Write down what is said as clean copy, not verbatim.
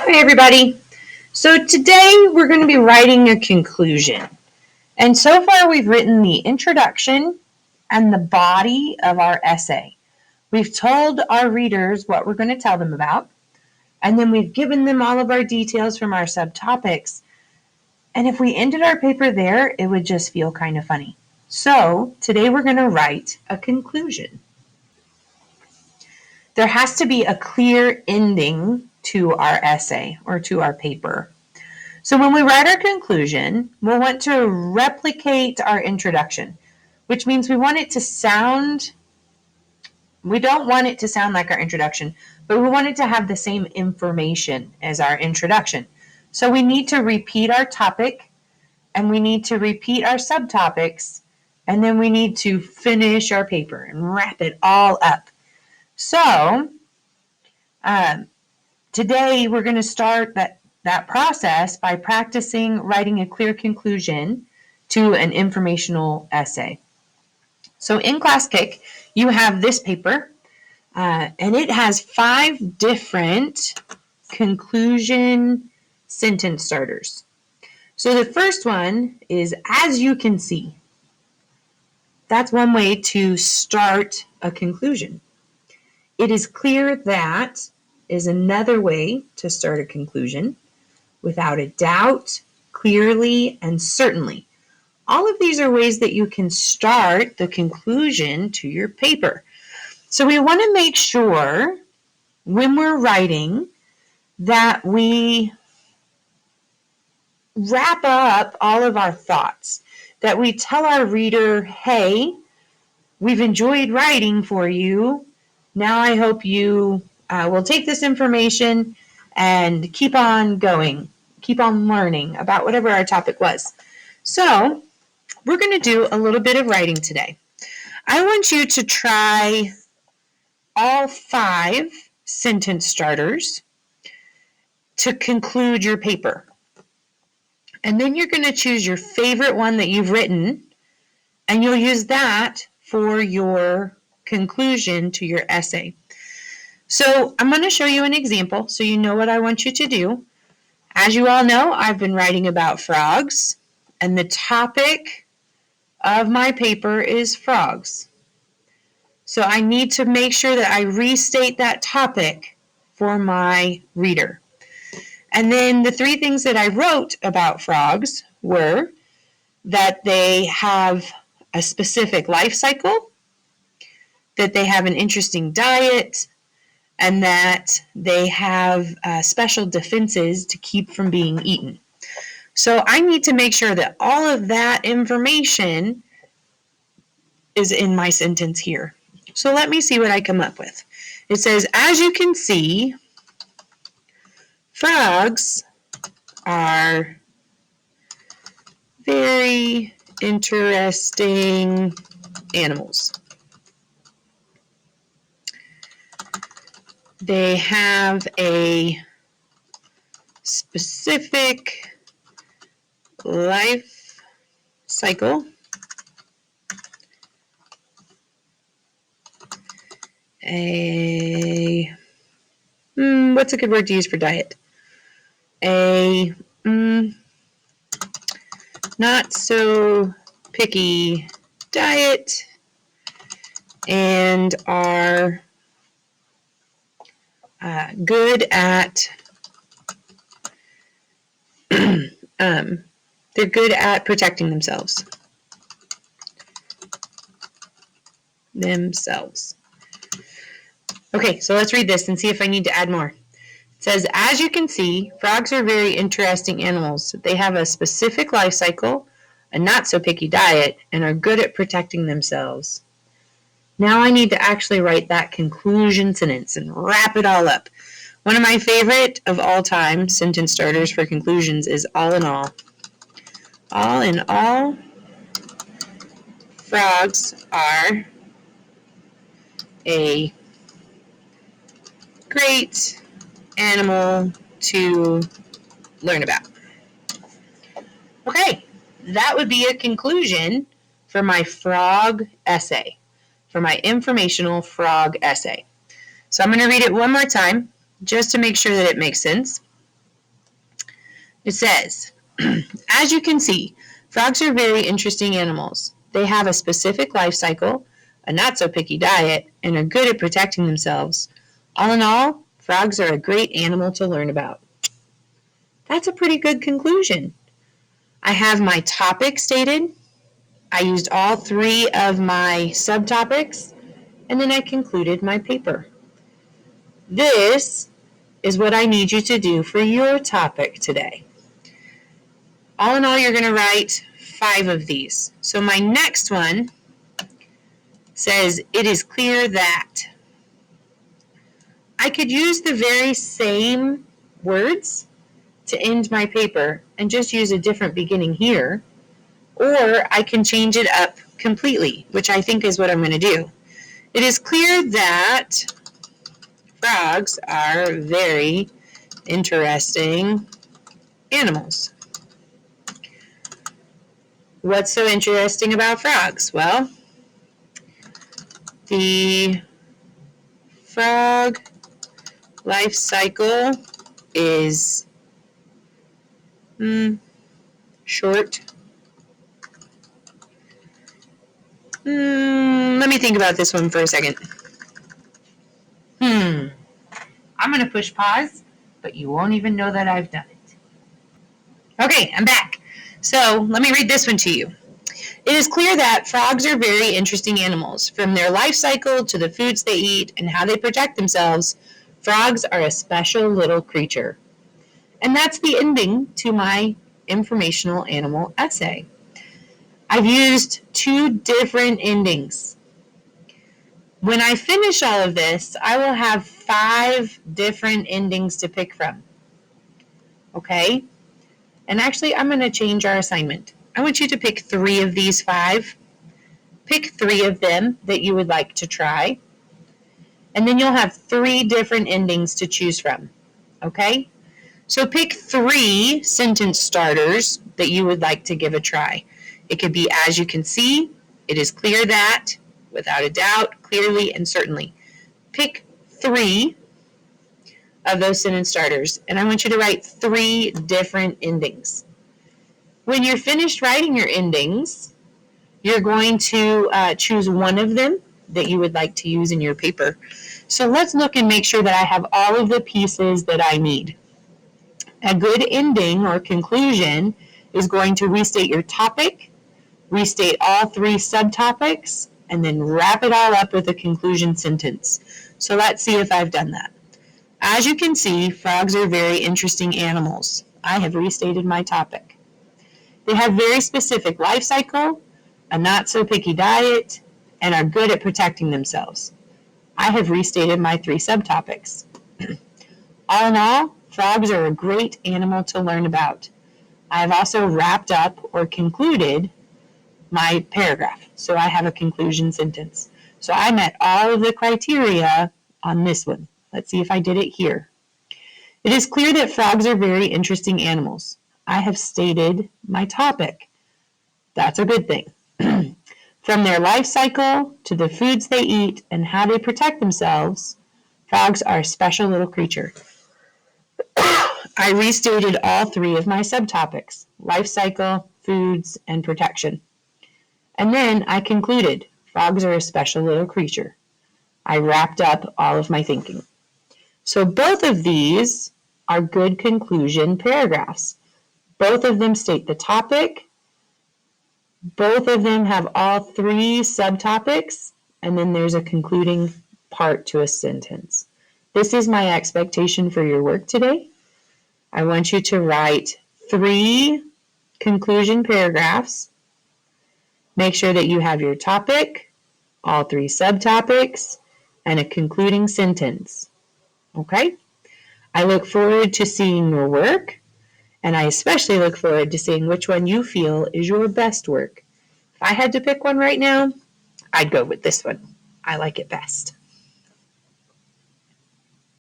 Hi, everybody. So today we're going to be writing a conclusion. And so far we've written the introduction and the body of our essay. We've told our readers what we're going to tell them about, and then we've given them all of our details from our subtopics. And if we ended our paper there, it would just feel kind of funny. So today we're going to write a conclusion. There has to be a clear ending to our essay or to our paper. So when we write our conclusion, we'll want to replicate our introduction, which means we don't want it to sound like our introduction, but we want it to have the same information as our introduction. So we need to repeat our topic, and we need to repeat our subtopics, and then we need to finish our paper and wrap it all up. So today we're going to start that process by practicing writing a clear conclusion to an informational essay. So in Class Pick, you have this paper, and it has 5 different conclusion sentence starters. So the first one is, as you can see. That's one way to start a conclusion. It is clear that is another way to start a conclusion. Without a doubt, clearly, and certainly. All of these are ways that you can start the conclusion to your paper. So we want to make sure when we're writing that we wrap up all of our thoughts, that we tell our reader, hey, we've enjoyed writing for you. Now I hope you will take this information and keep on going, keep on learning about whatever our topic was. So we're going to do a little bit of writing today. I want you to try all 5 sentence starters to conclude your paper. And then you're going to choose your favorite one that you've written, and you'll use that for your conclusion to your essay. So I'm going to show you an example so you know what I want you to do. As you all know, I've been writing about frogs, and the topic of my paper is frogs. So I need to make sure that I restate that topic for my reader. And then the 3 things that I wrote about frogs were that they have a specific life cycle, that they have an interesting diet, and that they have special defenses to keep from being eaten. So I need to make sure that all of that information is in my sentence here. So let me see what I come up with. It says, as you can see, frogs are very interesting animals. They have a specific life cycle. What's a good word to use for diet? Not so picky diet, and are good at they're good at protecting themselves. Okay, so let's read this and see if I need to add more. It says, as you can see, frogs are very interesting animals. They have a specific life cycle, a not so picky diet, and are good at protecting themselves. Now I need to actually write that conclusion sentence and wrap it all up. One of my favorite of all time sentence starters for conclusions is all in all. All in all, frogs are a great animal to learn about. Okay, that would be a conclusion for my frog essay, for my informational frog essay. So I'm going to read it one more time just to make sure that it makes sense. It says, as you can see, frogs are very interesting animals. They have a specific life cycle, a not-so-picky diet, and are good at protecting themselves. All in all, frogs are a great animal to learn about. That's a pretty good conclusion. I have my topic stated. I used all 3 of my subtopics, and then I concluded my paper. This is what I need you to do for your topic today. All in all, you're going to write 5 of these. So my next one says, it is clear that. I could use the very same words to end my paper and just use a different beginning here, or I can change it up completely, which I think is what I'm going to do. It is clear that frogs are very interesting animals. What's so interesting about frogs? Well, the frog life cycle is short. Let me think about this one for a second. I'm going to push pause, but you won't even know that I've done it. Okay, I'm back. So let me read this one to you. It is clear that frogs are very interesting animals. From their life cycle to the foods they eat and how they protect themselves, frogs are a special little creature. And that's the ending to my informational animal essay. I've used 2 different endings. When I finish all of this, I will have 5 different endings to pick from. Okay? And actually, I'm going to change our assignment. I want you to pick 3 of these 5. Pick 3 of them that you would like to try. And then you'll have 3 different endings to choose from. Okay? So pick 3 sentence starters that you would like to give a try. It could be, as you can see, it is clear that, without a doubt, clearly, and certainly. Pick 3 of those sentence starters, and I want you to write 3 different endings. When you're finished writing your endings, you're going to choose one of them that you would like to use in your paper. So let's look and make sure that I have all of the pieces that I need. A good ending or conclusion is going to restate your topic, restate all 3 subtopics, and then wrap it all up with a conclusion sentence. So let's see if I've done that. As you can see, frogs are very interesting animals. I have restated my topic. They have very specific life cycle, a not-so-picky diet, and are good at protecting themselves. I have restated my 3 subtopics. All in all, frogs are a great animal to learn about. I have also wrapped up or concluded my paragraph. So I have a conclusion sentence. So I met all of the criteria on this one. Let's see if I did it here. It is clear that frogs are very interesting animals. I have stated my topic. That's a good thing. From their life cycle to the foods they eat and how they protect themselves, frogs are a special little creature. I restated all 3 of my subtopics: life cycle, foods, and protection. And then I concluded, frogs are a special little creature. I wrapped up all of my thinking. So both of these are good conclusion paragraphs. Both of them state the topic. Both of them have all 3 subtopics, and then there's a concluding part to a sentence. This is my expectation for your work today. I want you to write 3 conclusion paragraphs. Make sure that you have your topic, all 3 subtopics, and a concluding sentence. Okay? I look forward to seeing your work, and I especially look forward to seeing which one you feel is your best work. If I had to pick one right now, I'd go with this one. I like it best.